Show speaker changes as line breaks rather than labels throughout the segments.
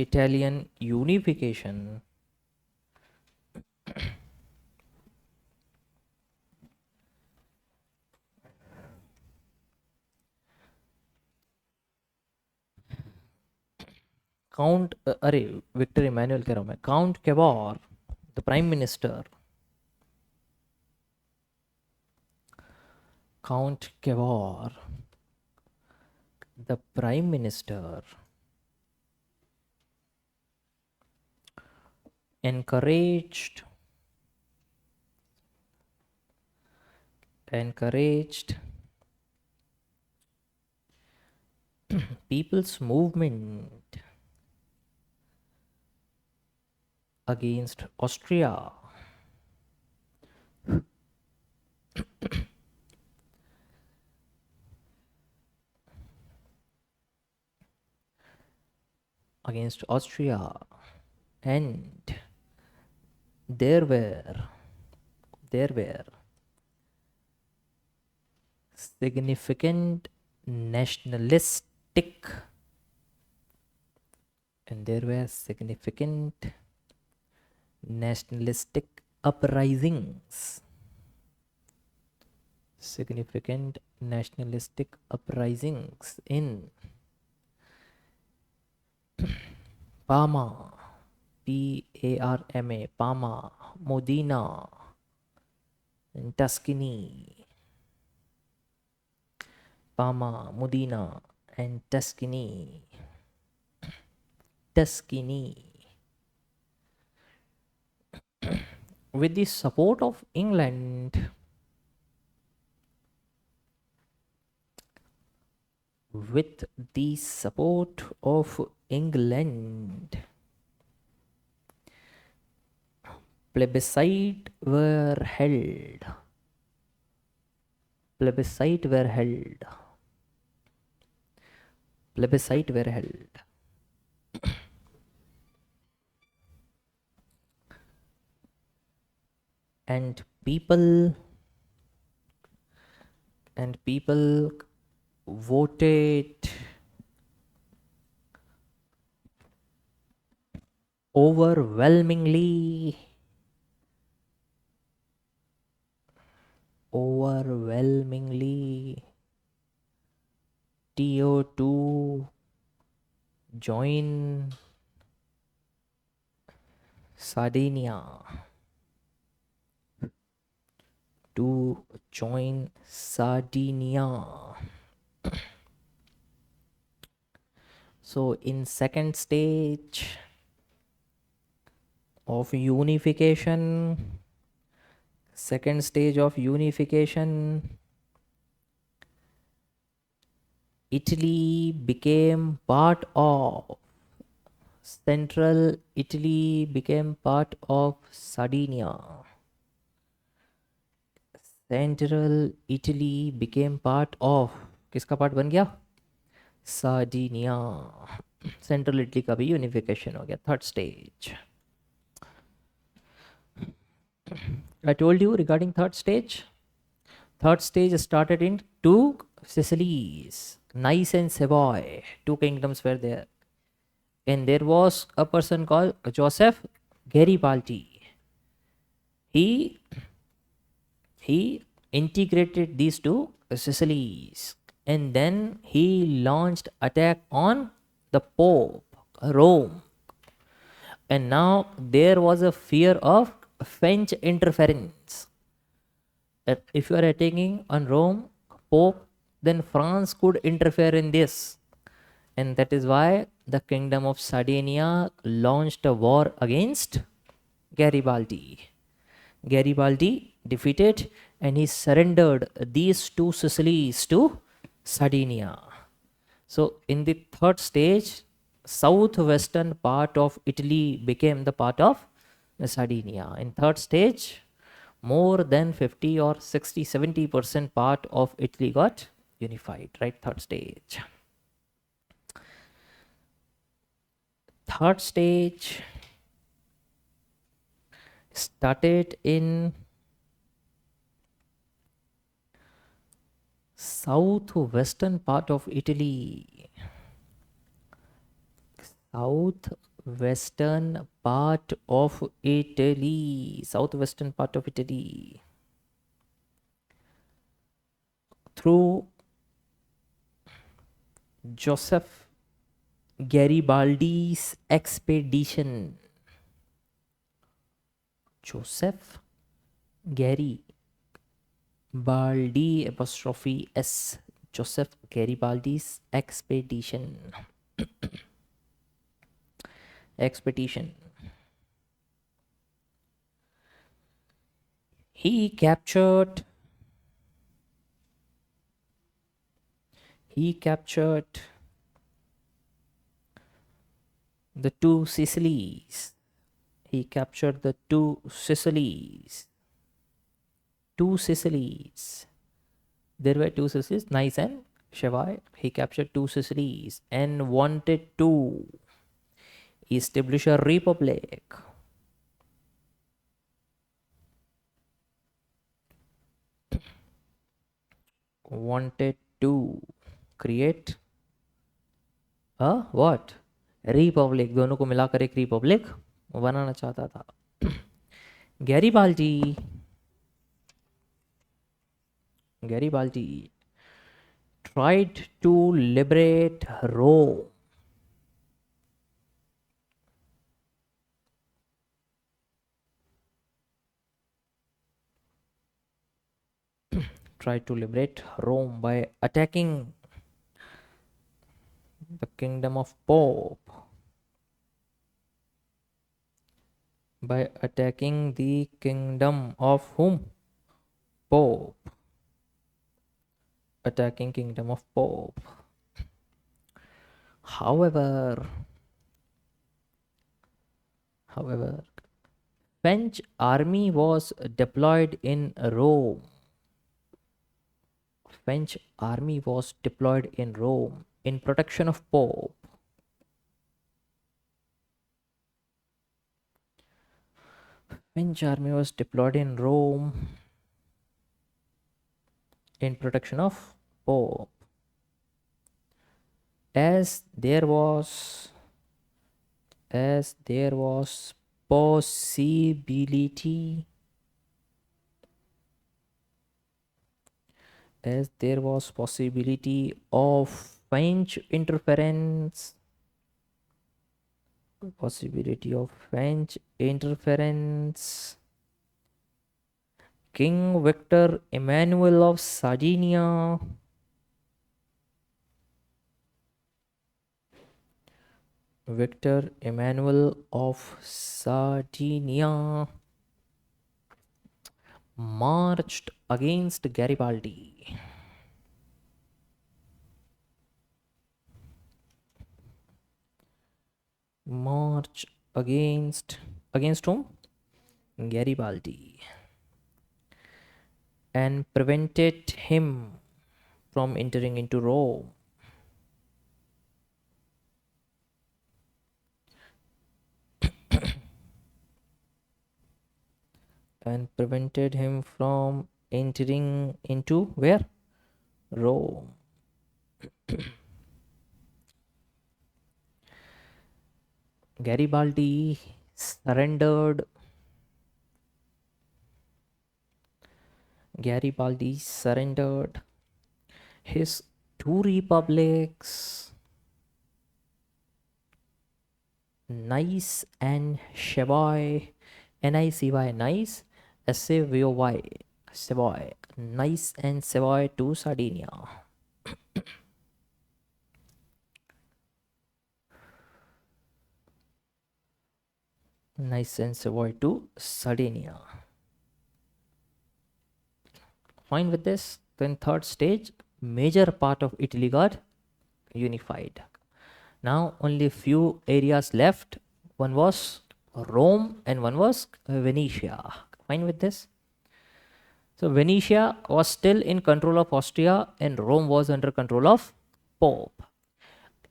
Italian unification Count अरे Victor Emmanuel कह रहा हूँ मैं Count Cavour the prime minister Count Cavour the prime minister encouraged people's movement against Austria and there were significant nationalistic uprisings in Parma, Parma, Parma, Modena, and Tuscany. Parma, Modena, and Tuscany. With the support of England, plebiscite were held. Plebiscite were held. And people voted overwhelmingly to join Sardinia. So in second stage of unification, Italy became part of Sardinia. Central Italy became part of किसका part बन गया Sardinia. Central Italy का भी unification हो गया. Third stage. I told you regarding third stage. Third stage started in two Sicilies, Nice and Savoy. Two kingdoms were there. And there was a person called Joseph Garibaldi. He integrated these two Sicilies, and then he launched attack on the Pope, Rome. And now there was a fear of French interference. If you are attacking on Rome, Pope, then France could interfere in this. And that is why the Kingdom of Sardinia launched a war against Garibaldi. Garibaldi defeated and he surrendered these two Sicilies to Sardinia. So in the third stage, southwestern part of Italy became the part of Sardinia. In third stage, more than 50 or 60, 70% part of Italy got unified, right? Third stage. Third stage started in southwestern part of Italy. Western part of Italy, southwestern part of Italy, through Joseph Garibaldi's expedition. Joseph Garibaldi apostrophe S. Joseph Garibaldi's expedition. He captured the two Sicilies. He captured the two Sicilies. There were two Sicilies, Nice and Savoy. He captured two Sicilies and wanted to establish a republic. Wanted to create a what? Republic. दोनों को मिलाकर एक Republic बनाना चाहता था. Garibaldi tried to liberate Rome. Tried to liberate Rome by attacking the kingdom of Pope. By attacking the kingdom of whom? Pope. Attacking kingdom of Pope. However, French army was deployed in Rome. French army was deployed in Rome in protection of Pope. French army was deployed in Rome in protection of Pope. As there was possibility of French interference, King Victor Emmanuel of Sardinia marched against Garibaldi. Against whom? Garibaldi. And prevented him from entering into Rome. And prevented him from entering into where? Rome. Garibaldi surrendered his two republics, Nice and Savoy, N-I-C-Y, Nice, S-A-V-O-Y, Savoy, Nice and Savoy to Sardinia. Nice and Savoy to Sardinia. Fine with this. Then third stage, major part of Italy got unified. Now only few areas left. One was Rome and one was Venetia. Fine with this. So Venetia was still in control of Austria and Rome was under control of Pope.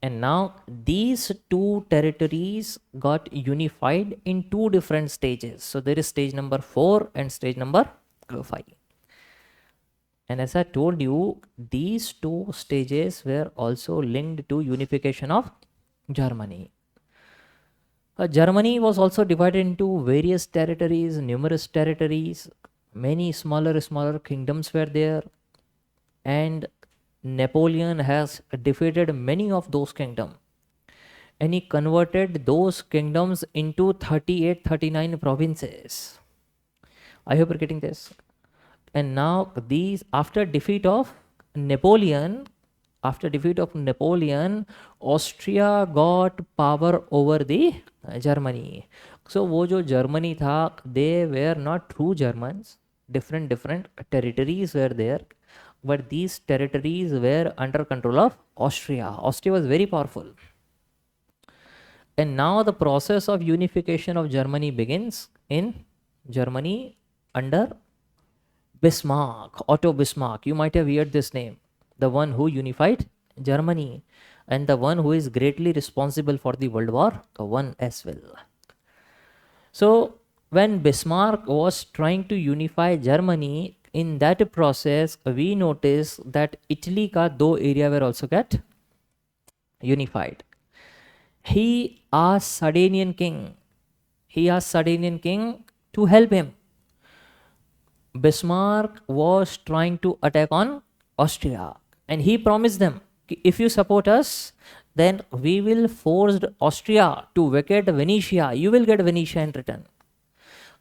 And now these two territories got unified in two different stages. So there is stage number 4 and stage number 5. And as I told you, these two stages were also linked to unification of Germany. Germany was also divided into various territories, numerous territories. Many smaller kingdoms were there, and Napoleon has defeated many of those kingdoms, and he converted those kingdoms into 38, 39 provinces. I hope you're getting this. And now these, after defeat of Napoleon, Austria got power over the Germany. So वो जो Germany था, they were not true Germans. Different territories were there, but these territories were under control of Austria. Austria was very powerful. And now the process of unification of Germany begins in Germany under Bismarck, Otto Bismarck. You might have heard this name, the one who unified Germany and the one who is greatly responsible for the World War I as well. So when Bismarck was trying to unify Germany, in that process we notice that Italy ka do area were also get unified. He asked Sardinian king to help him. Bismarck was trying to attack on Austria, and he promised them, if you support us, then we will force Austria to vacate Venetia. You will get Venetia in return.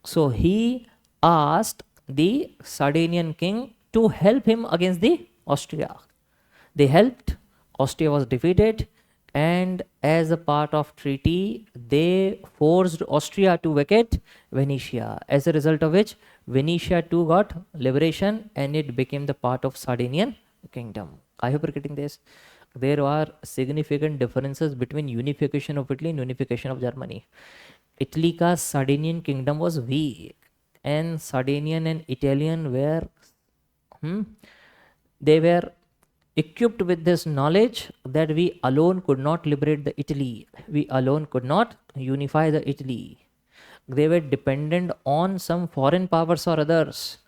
So he asked the Sardinian king to help him against the Austria. They helped. Austria was defeated, and as a part of treaty, they forced Austria to vacate Venetia, as a result of which Venetia too got liberation and it became the part of Sardinian kingdom. I hope you're getting this. There are significant differences between unification of Italy and unification of Germany. Italy ka Sardinian kingdom was weak, and Sardinian and Italian were they were equipped with this knowledge that we alone could not liberate the Italy. We alone could not unify the Italy. They were dependent on some foreign powers or others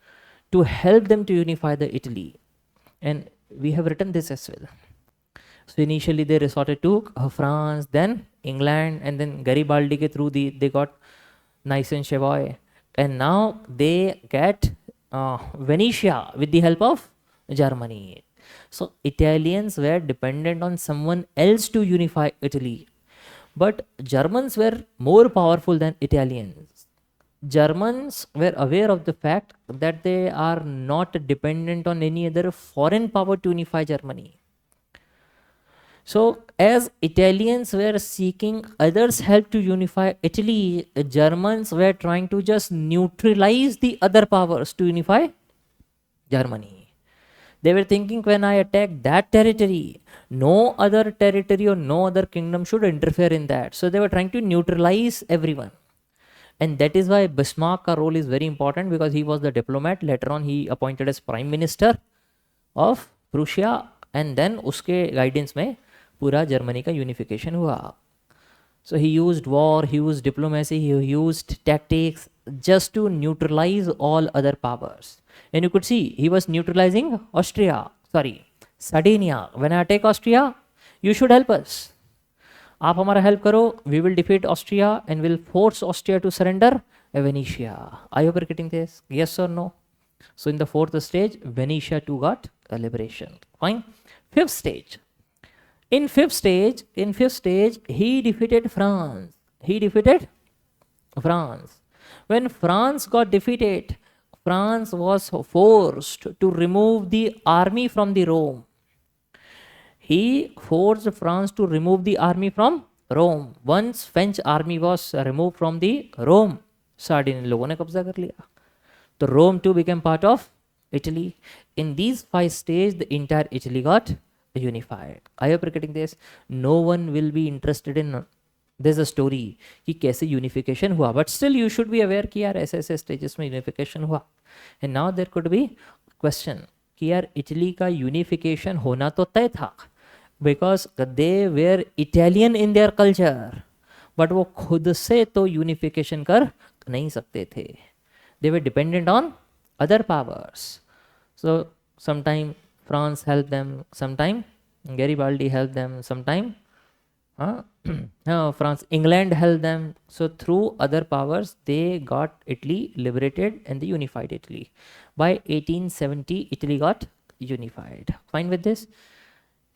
to help them to unify the Italy. And we have written this as well. So initially they resorted to France, then England, and then Garibaldi ke through they got Nice and Savoy. And now they get Venetia with the help of Germany. So Italians were dependent on someone else to unify Italy. But Germans were more powerful than Italians. Germans were aware of the fact that they are not dependent on any other foreign power to unify Germany. So as Italians were seeking others' help to unify Italy, Germans were trying to just neutralize the other powers to unify Germany. They were thinking, when I attack that territory, no other territory or no other kingdom should interfere in that. So they were trying to neutralize everyone. And that is why Bismarck's role is very important, because he was the diplomat. Later on, he appointed as Prime Minister of Prussia. And then uske guidance में पूरा Germany का unification हुआ. So he used war, he used diplomacy, he used tactics just to neutralize all other powers. And you could see he was neutralizing Sardinia. When I attack Austria, you should help us. आप हमारा help करो, we will defeat Austria and will force Austria to surrender Venetia. Are you getting this? Yes or no? So in the fourth stage, Venetia too got a liberation. Fine. Fifth stage. In fifth stage, he defeated France. When France got defeated, France was forced to remove the army from the Rome. He forced France to remove the army from Rome. Once French army was removed from the Rome, Sardinian लोगों ने कब्जा कर लिया. So Rome too became part of Italy. In these 5 stages, the entire Italy got unified. I hope you're getting this. No one will be interested in there's a story कि कैसे unification हुआ, but still you should be aware कि यार ऐसे ऐसे stages में unification हुआ. And now there could be question कि यार Italy का unification होना तो तय था, because they were Italian in their culture, but वो खुद से तो unification कर नहीं सकते थे. They were dependent on other powers. So sometime France helped them, sometime Garibaldi helped them, sometime France, England held them. So through other powers, they got Italy liberated and they unified Italy. By 1870, Italy got unified. Fine with this?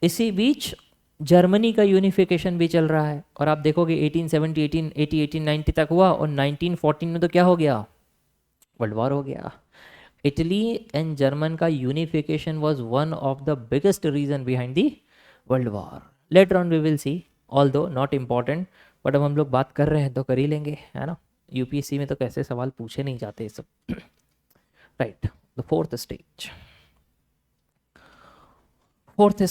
इसी बीच Germany का unification भी चल रहा है और आप देखोगे 1870, 1880, 1890 तक हुआ और 1914 में तो क्या हो गया? वर्ल्ड वॉर हो गया. Italy and German का unification was one of the biggest reason behind the World War. Later on we will see, although not important, but अब हम लोग बात कर रहे हैं तो कर ही लेंगे, है ना. यूपीएससी में तो कैसे सवाल पूछे नहीं जाते सब. Right, the fourth stage. Fourth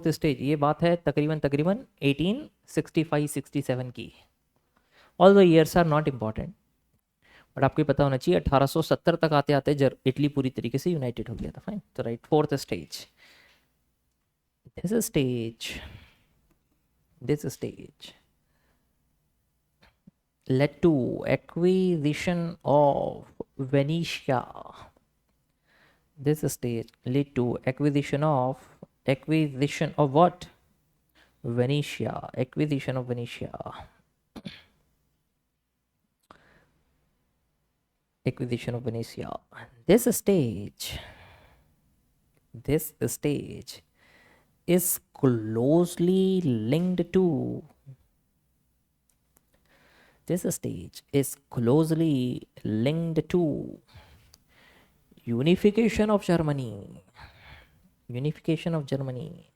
stage ये बात है तकरीबन 1865-67 की. All the years are not important, but आपको पता होना चाहिए 1870 तक आते आते इटली पूरी तरीके से यूनाइटेड हो गया था. फाइन, तो right, fourth stage. This stage led to acquisition of Venetia. This stage led to acquisition of what? Venetia. Acquisition of Venetia. Acquisition of Venetia. This stage is closely linked to unification of Germany. Unification of Germany.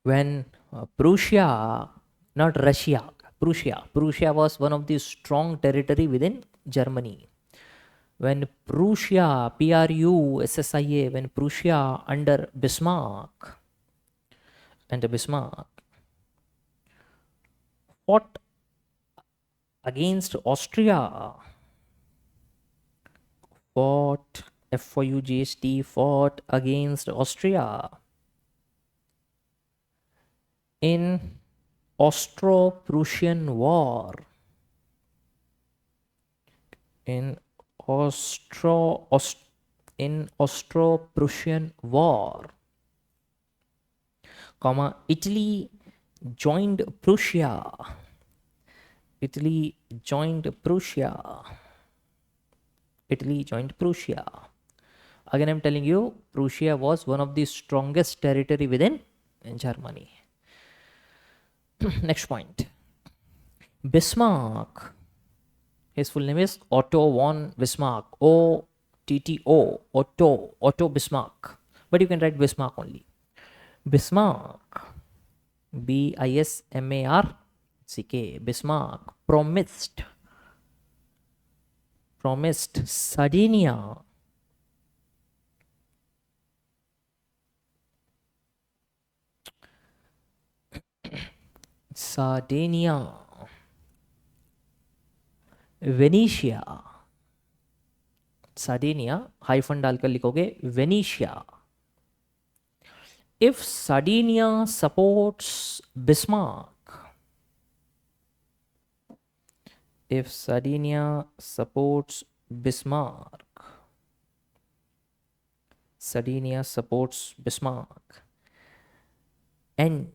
When Prussia, not Russia, Prussia was one of the strong territory within Germany. When Prussia, Prussia, when Prussia under Bismarck fought against Austria, fought against Austria in Austro-Prussian War. In Austro-Prussian War, Italy joined Prussia. Again, I'm telling you, Prussia was one of the strongest territory within Germany. Next point. Bismarck. His full name is Otto von Bismarck. O-T-T-O. Otto Bismarck. But you can write Bismarck only. Bismarck. B-I-S-M-A-R-C-K. Bismarck promised Sardinia Venetia. Sardinia hyphen डालकर लिखोगे Venetia. If Sardinia supports Bismarck, and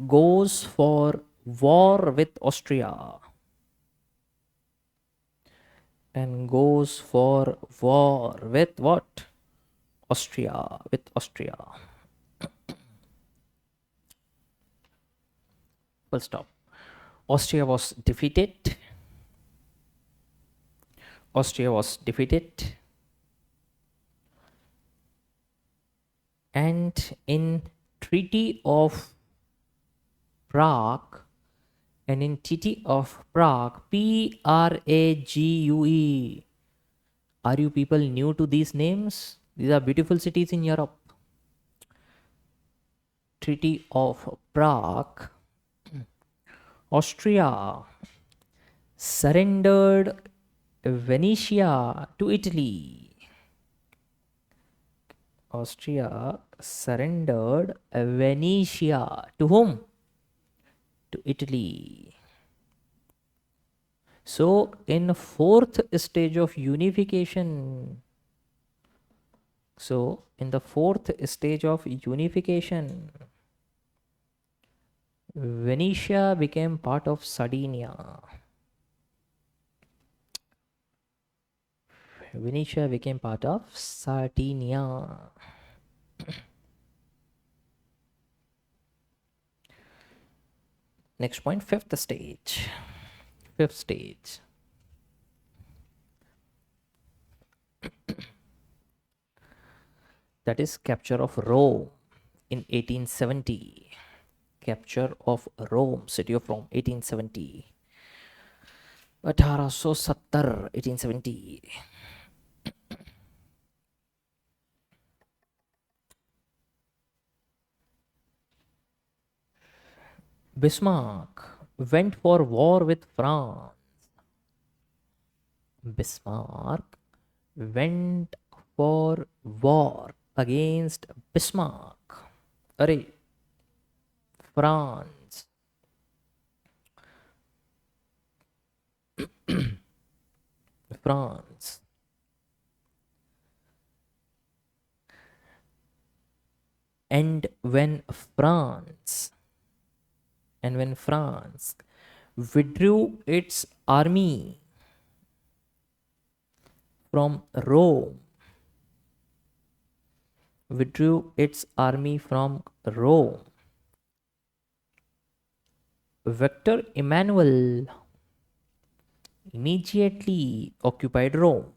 goes for war with Austria, what? Austria. Full stop. Austria was defeated. And in Treaty of Prague, Prague. Are you people new to these names? These are beautiful cities in Europe. Treaty of Prague, Austria surrendered Venetia to Italy. Austria surrendered Venetia to whom? To Italy. So in fourth stage of unification, so in the fourth stage of unification, Venetia became part of Sardinia. Venetia became part of Sardinia. Next point, fifth stage. Fifth stage. That is capture of Rome in 1870. Capture of Rome, city of Rome, 1870. 1870, 1870. Bismarck went for war with France. Bismarck went for war against Bismarck. Array, France. France. And when France withdrew its army from Rome, Victor Emmanuel immediately occupied Rome.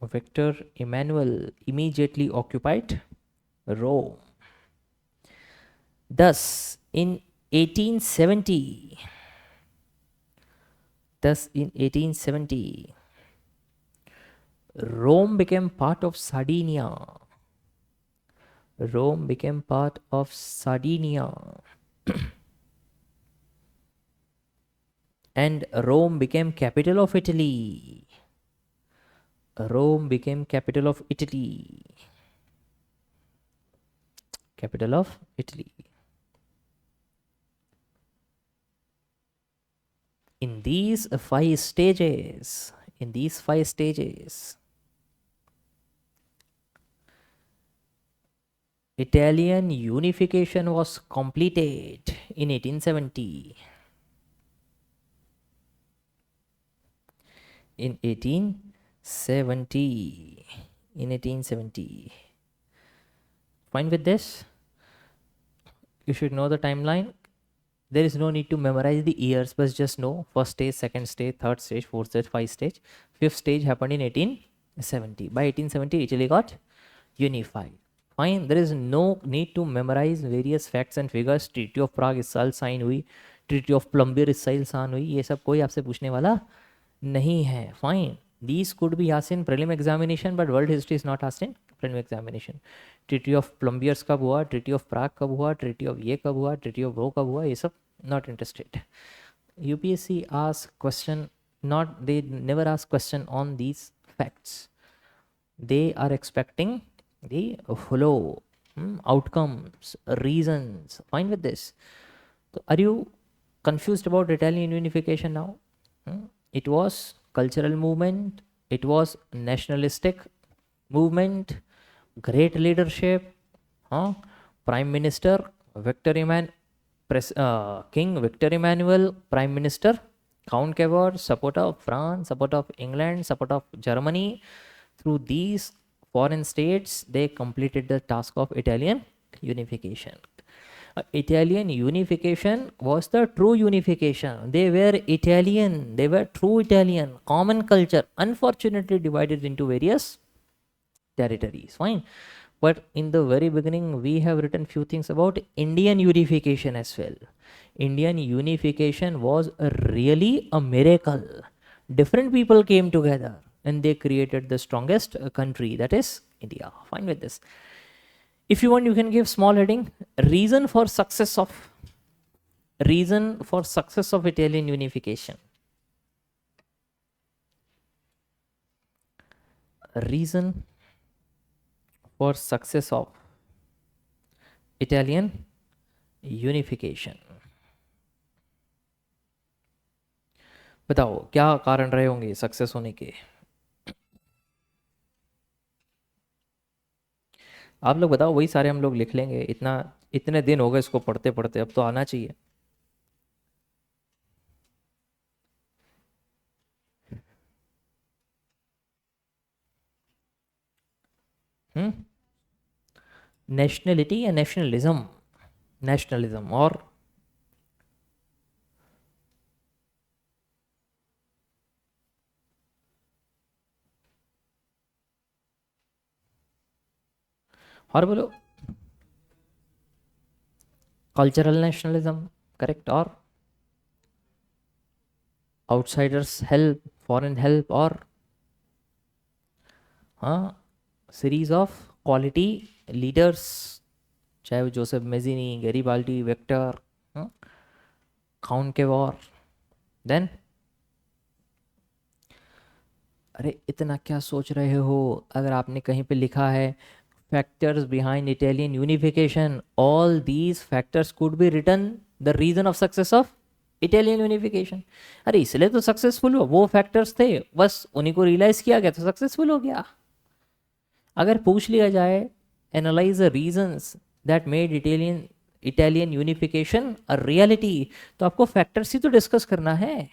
Victor Emmanuel immediately occupied Rome. Thus, in 1870, Rome became part of Sardinia. And Rome became capital of Italy. Capital of Italy. In these five stages, Italian unification was completed in 1870. In 1870. Fine with this? You should know the timeline. There is no need to memorize the years, but just know first stage, second stage, third stage, fourth stage, fifth stage. Fifth stage happened in 1870. By 1870, Italy got unified. Fine. There is no need to memorize various facts and figures. Treaty of Prague इस साल sign हुई, Treaty of Plumbier इस साल sign हुई, ये सब कोई आपसे पूछने वाला नहीं है. Fine. These could be asked in prelim examination, but world history is not asked in prelim examination. Treaty of Plumbiers कब हुआ, Treaty of Prague कब हुआ, Treaty of ये कब हुआ, Treaty of वो कब हुआ, ये सब not interested. UPSC asks question, not, they never ask question on these facts. They are expecting the flow, outcomes, reasons. Fine with this. So are you confused about Italian unification now? It was cultural movement, it was nationalistic movement, great leadership, Prime Minister Victor Emmanuel, King Victor Emmanuel, Prime Minister Count Cavour, support of France, support of England, support of Germany. Through these foreign states, they completed the task of Italian unification. Italian unification was the true unification. They were Italian, they were true Italian, common culture, unfortunately divided into various territories. Fine. But in the very beginning, we have written few things about Indian unification as well. Indian unification was really a miracle. Different people came together and they created the strongest country, that is India. Fine with this. If you want, you can give small heading, reason for success of Italian unification. Reason for success of Italian unification. बताओ क्या कारण रहे होंगे success होने के। आप लोग बताओ, वही सारे हम लोग लिख लेंगे, इतना इतने दिन हो गए इसको पढ़ते पढ़ते, अब तो आना चाहिए। हम्म। नेशनलिटी या नेशनलिज्म? नेशनलिज्म और बोलो। Cultural nationalism, correct. और आउटसाइडर्स हेल्प, फॉरेन हेल्प, और हाँ, सीरीज ऑफ क्वालिटी लीडर्स, चाहे वो Joseph Mazzini, Garibaldi, vector, count के वॉर। देन अरे इतना क्या सोच रहे हो, अगर आपने कहीं पे लिखा है factors behind Italian unification, all these factors could be written the reason of success of Italian unification. अरे इसलिए तो सक्सेसफुल हुआ, वो फैक्टर्स थे, बस उन्हीं को रियलाइज किया गया तो सक्सेसफुल हो गया। अगर पूछ लिया जाए analyse the reasons that made Italian Italian unification a reality, तो आपको फैक्टर्स ही तो डिस्कस करना है।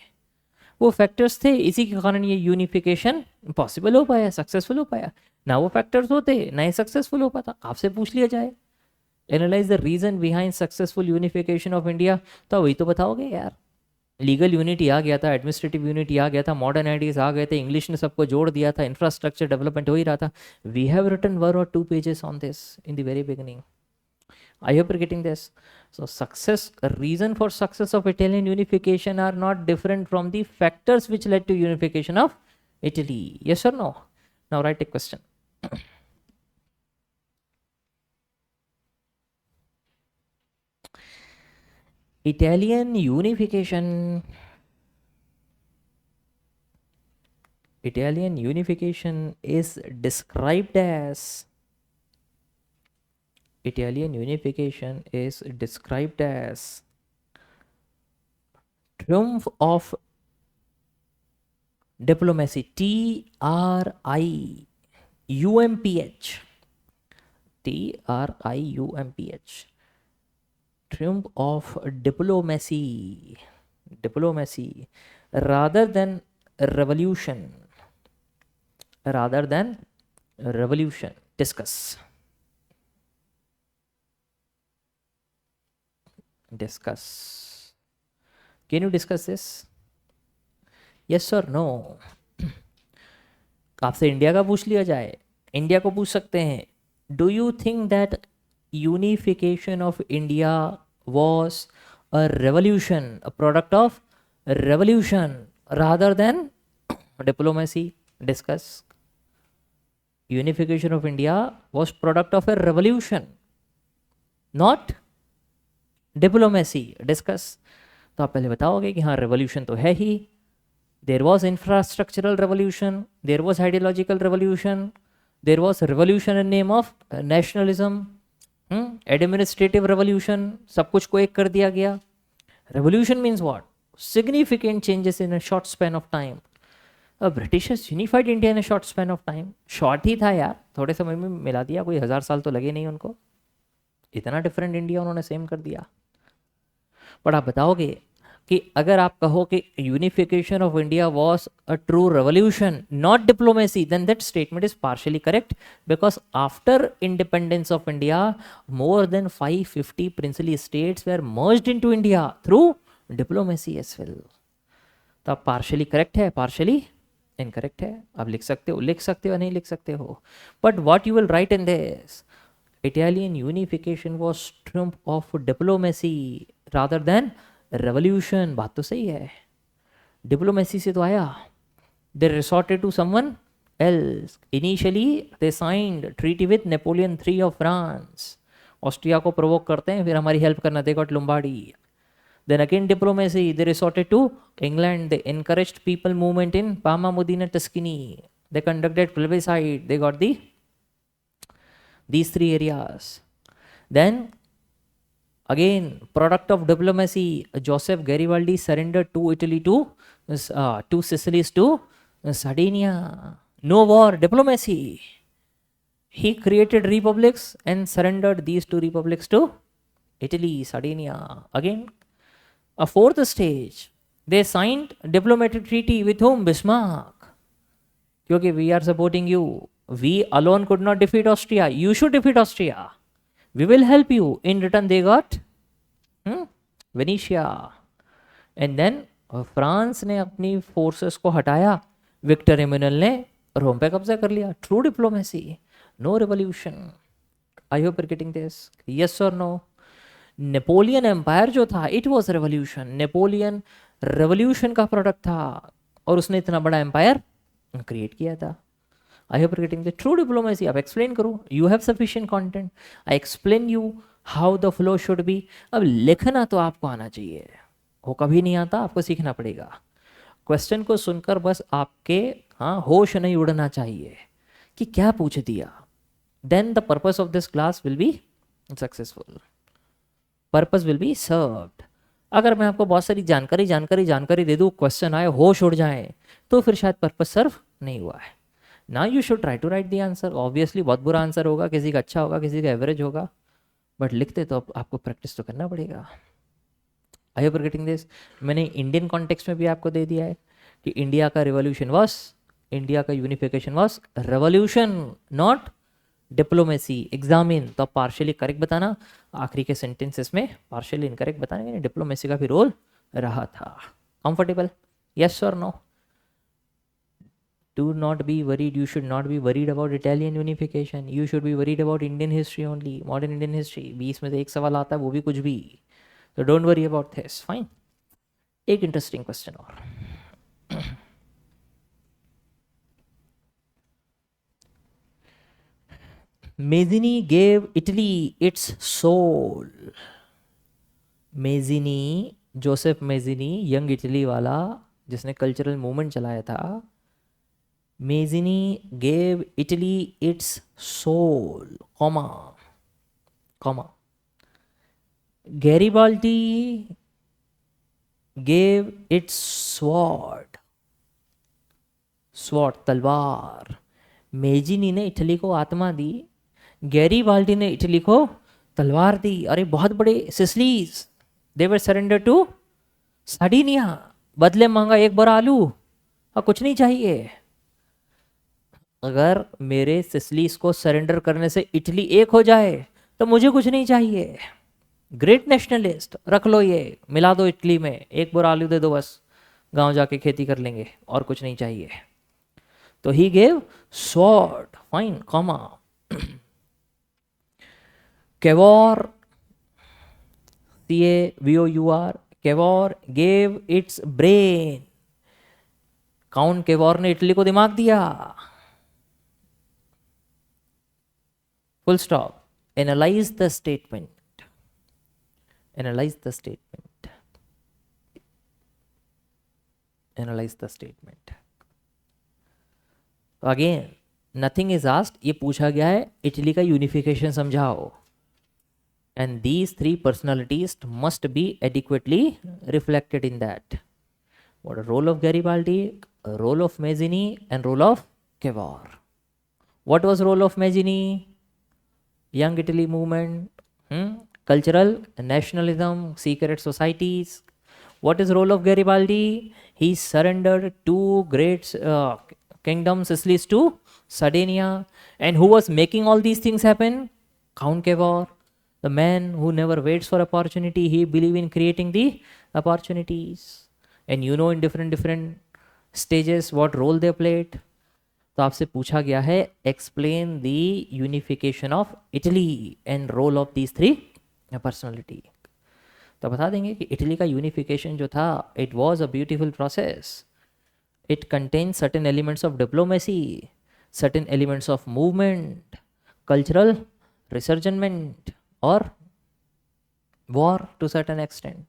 वो फैक्टर्स थे, इसी के कारण ये यूनिफिकेशन पॉसिबल हो पाया, सक्सेसफुल हो पाया। ना वो फैक्टर्स होते ना ही सक्सेसफुल हो पाता। आपसे पूछ लिया जाए analyse the reason behind successful unification of India, तो वही तो बताओगे यार। लीगल यूनिटी आ गया था, एडमिनिस्ट्रेटिव यूनिटी आ गया था, मॉडर्न आइडियाज आ गए थे, इंग्लिश ने सबको जोड़ दिया था, इंफ्रास्ट्रक्चर डेवलपमेंट हो ही रहा था। We have written 1 or 2 pages on this in the very beginning. I hope you're getting this. So success, reason for success of Italian unification are not different from the factors which led to unification of Italy. Yes or no? Now write a question. Italian unification. Italian unification is described as triumph of diplomacy. TRIUMPH. TRIUMPH. Triumph of diplomacy. Diplomacy rather than revolution. Rather than revolution. Discuss. Discuss. Can you discuss this? Yes or no? आपसे India का पूछ लिया जाए, India को पूछ सकते हैं, do you think that unification of India was a revolution, a product of revolution rather than diplomacy? Discuss. Unification of India was product of A revolution, not diplomacy. Discuss. तो आप पहले बताओगे कि हाँ रेवोल्यूशन तो है ही, there was infrastructural revolution, there was ideological revolution, there was revolution in name of nationalism, administrative revolution, सब कुछ को एक कर दिया गया। revolution means what? Significant changes in a short span of time. Britishers unified India in short span of time. Short ही था यार, थोड़े समय में मिला दिया, कोई 1000 साल तो लगे नहीं उनको, इतना डिफरेंट इंडिया उन्होंने सेम कर दिया। बट आप बताओगे कि अगर आप कहो कि unification of India was a true revolution not diplomacy, then that statement is partially correct, because after independence of India more than 550 princely states were merged into India through diplomacy as well. तो आप partially correct है, partially incorrect है। आप लिख सकते हो नहीं लिख सकते हो, but what you will write in this, Italian unification was triumph of diplomacy rather than revolution। बात तो सही है, डिप्लोमेसी से तो आया। They resorted to someone else. Initially they signed treaty with Napoleon III of France. Austria को provoke करते हैं, फिर हमारी हेल्प करना, they got Lombardy. Then again diplomacy, they resorted to England. They encouraged people movement in Parma, Modena, Tuscany. They conducted plebiscite. They got these 3 areas. Then Again, product of diplomacy, Joseph Garibaldi surrendered to Italy to Sicily's to Sardinia. No war, diplomacy. He created republics and surrendered these two republics to Italy, Sardinia. Again, a fourth stage. They signed diplomatic treaty with whom? Bismarck. क्योंकि we are supporting you. We alone could not defeat Austria. You should defeat Austria. We will help you. In return, they got Venetia. And then France ने अपनी forces को हटाया. Victor Emmanuel ने रोम पे कब्जा कर लिया. True diplomacy. No revolution. I hope you getting this. Yes और नो. नेपोलियन एम्पायर जो था, it was revolution. Napoleon revolution का प्रोडक्ट था और उसने इतना बड़ा एम्पायर क्रिएट किया था. I hope getting the true diplomacy. आप एक्सप्लेन करो. You have sufficient content. I explain you how the flow should be. अब लिखना तो आपको आना चाहिए. वो कभी नहीं आता, आपको सीखना पड़ेगा. क्वेश्चन को सुनकर बस आपके होश नहीं उड़ना चाहिए कि क्या पूछ दिया. Then the purpose of this class will be successful. Purpose will be served. अगर मैं आपको बहुत सारी जानकारी दे दूँ, क्वेश्चन आए, होश उड़ जाए, तो फिर शायद पर्पस सर्व नहीं हुआ है. ना you should try to write the answer. Obviously बहुत बुरा आंसर होगा, किसी का अच्छा होगा, किसी का एवरेज होगा, बट लिखते तो आपको प्रैक्टिस तो करना पड़ेगा. आई होप गेटिंग दिस. मैंने इंडियन कॉन्टेक्स्ट में भी आपको दे दिया है कि इंडिया का रिवॉल्यूशन वॉज, इंडिया का unification was revolution, not diplomacy. Examine तो आप पार्शियली करेक्ट बताना. आखिरी के सेंटेंसेस में पार्शियली इनकरेक्ट बताना. डिप्लोमेसी का भी रोल रहा था. कंफर्टेबल? यस और no? Do not be worried. You should not be worried about Italian unification. You should be worried about Indian history only, modern Indian history. 20 में से एक सवाल आता है, वो भी कुछ भी. So don't worry about this. Fine. एक इंटरेस्टिंग क्वेश्चन और. Mazzini gave Italy its soul. Mazzini, Joseph Mazzini, young Italy वाला जिसने कल्चरल मूवमेंट चलाया था. Mazzini gave Italy its soul, comma. Garibaldi gave its sword, तलवार. मेजिनी ने Italy को आत्मा दी, गैरीबाल्डी ने इटली को तलवार दी. अरे बहुत बड़े Sicilies, they were surrender to Sardinia. बदले मांगा एक बार आलू, और कुछ नहीं चाहिए. अगर मेरे सिसिलीज को सरेंडर करने से इटली एक हो जाए तो मुझे कुछ नहीं चाहिए. ग्रेट नेशनलिस्ट, रख लो ये, मिला दो इटली में, एक बार आलू दे दो, बस गांव जाके खेती कर लेंगे, और कुछ नहीं चाहिए. तो he gave sword, fine, comma. Cavour, CAVOUR, Cavour gave its brain. Count Cavour ने इटली को दिमाग दिया. Full stop. Analyze the statement. Analyze the statement. Analyze the statement. Again, nothing is asked. ये पूछा गया है इटली का यूनिफिकेशन समझाओ. And these three personalities must be adequately reflected in that. What a role of Garibaldi, a role of Mazzini, and role of Cavour. What was role of Mazzini? Young Italy movement, cultural nationalism, secret societies. What is role of Garibaldi? He surrendered two great kingdoms, Sicily to Sardinia. And who was making all these things happen? Count Cavour, the man who never waits for opportunity. He believed in creating the opportunities. And you know, in different stages what role they played. तो आपसे पूछा गया है explain the unification of Italy and role of these three personality. तो बता देंगे कि Italy का यूनिफिकेशन जो था, it was a beautiful process. It contain certain elements of diplomacy, certain elements of movement, cultural Risorgimento और वॉर टू सर्टेन एक्सटेंट.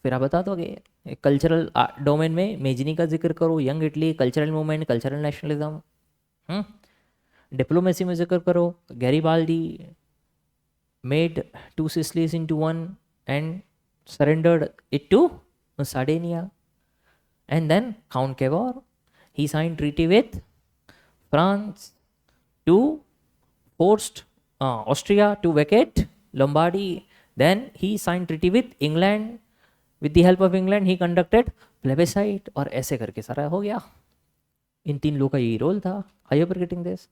फिर आप बता दोगे कल्चरल डोमेन में मेजिनी का जिक्र करो, young Italy, cultural movement, cultural nationalism. Diplomacy में जिक्र करो Garibaldi, made two Sicilies into one and surrendered it to Sardinia. And then Count Cavour, he signed treaty with France to forced Austria to vacate Lombardy. Then he signed treaty with England. With the help of England, he conducted plebiscite और ऐसे करके सारा हो गया. इन तीन लोगों का यही रोल था. Are you getting this?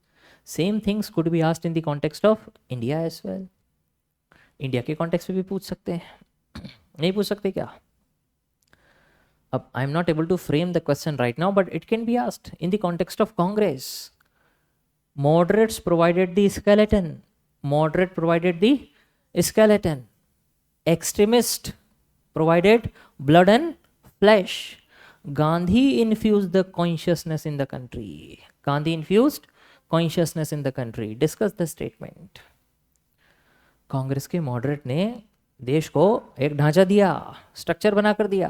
Same things could be asked in the context of India as well. India के कॉन्टेक्स्ट में भी पूछ सकते हैं. नहीं पूछ सकते क्या? अब I am not able to frame the question right now, but it can be asked in the context of Congress. Moderates provided the skeleton. Moderate provided the skeleton. Extremist provided blood and flesh. Gandhi infused the consciousness in the country. Gandhi infused consciousness in the country. Discuss the statement. Congress के moderate ने देश को एक ढांचा दिया, structure बनाकर दिया.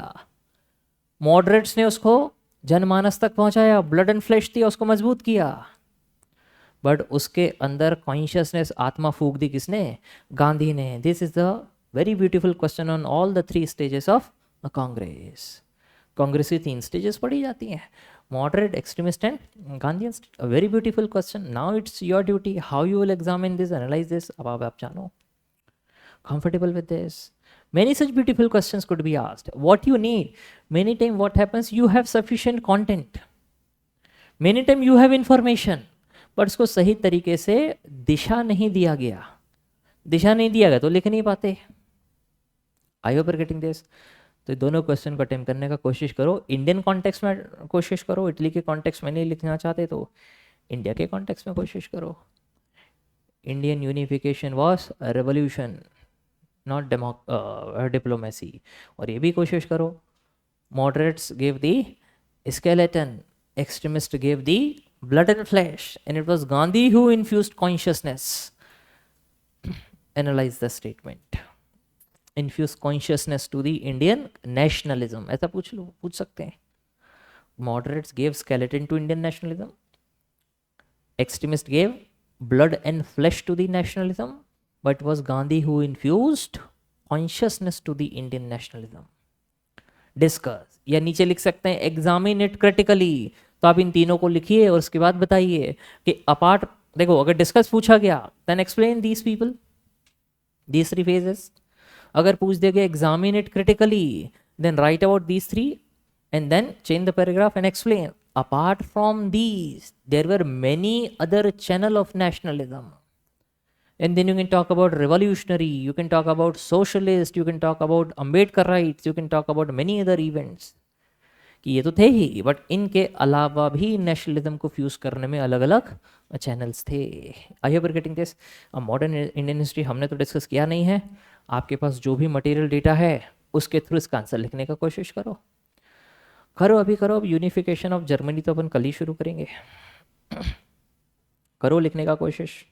Moderates ने उसको जनमानस तक पहुंचाया, ब्लड एंड फ्लेश दिया, उसको मजबूत किया. बट उसके अंदर कॉन्शियसनेस, आत्मा फूंक दी किसने? गांधी ने. This is the very beautiful question on all the three stages of Congress. Congress की तीन स्टेजेस पढ़ी जाती हैं, moderate, extremist and Gandhi. A very beautiful question. Now it's your duty how you will examine this, analyse this. अब आप जानो, comfortable with this. Many such beautiful questions could be asked. What you need, many time what happens, you have sufficient content, many time you have information, but उसको सही तरीके से दिशा नहीं दिया गया. दिशा नहीं दिया गया तो लिख नहीं पाते. आई होप गेटिंग दिस. तो दोनों क्वेश्चन को अटेम्प्ट करने का कोशिश करो. इंडियन कॉन्टेक्स्ट में कोशिश करो, इटली के कॉन्टेक्स्ट में नहीं लिखना चाहते तो इंडिया के कॉन्टेक्स्ट में कोशिश करो. Indian unification was revolution, not diplomacy. और ये भी कोशिश करो. Moderates gave the skeleton, extremist gave the blood and flesh, and it was Gandhi who infused consciousness. Analyze the statement. Infuse consciousness to the Indian nationalism. ऐसा पूछ सकते हैं. Moderates gave skeleton to Indian nationalism. Extremists gave blood and flesh to the nationalism, but it was Gandhi who infused consciousness to the Indian nationalism. Discuss. या नीचे लिख सकते हैं examine it critically. तो आप इन तीनों को लिखिए और उसके बाद बताइए कि अपार्ट, देखो अगर डिस्कस पूछा गया then explain these people, these three phases. अगर पूछ दिया गया examine it critically, then write about these three and then change the paragraph and explain. Apart from these there were many other channel of nationalism, and then you can talk about revolutionary, you can talk about socialist, you can talk about Ambedkar rights, you can talk about many other events. कि ये तो थे ही, but इनके अलावा भी nationalism को fuse करने में अलग अलग चैनल्स थे. आई hope getting this. Modern Indian history हमने तो डिस्कस किया नहीं है. आपके पास जो भी मटेरियल डेटा है उसके थ्रू इसका आंसर लिखने का कोशिश करो. अभी करो. अब यूनिफिकेशन ऑफ जर्मनी तो अपन कल ही शुरू करेंगे. करो लिखने का कोशिश.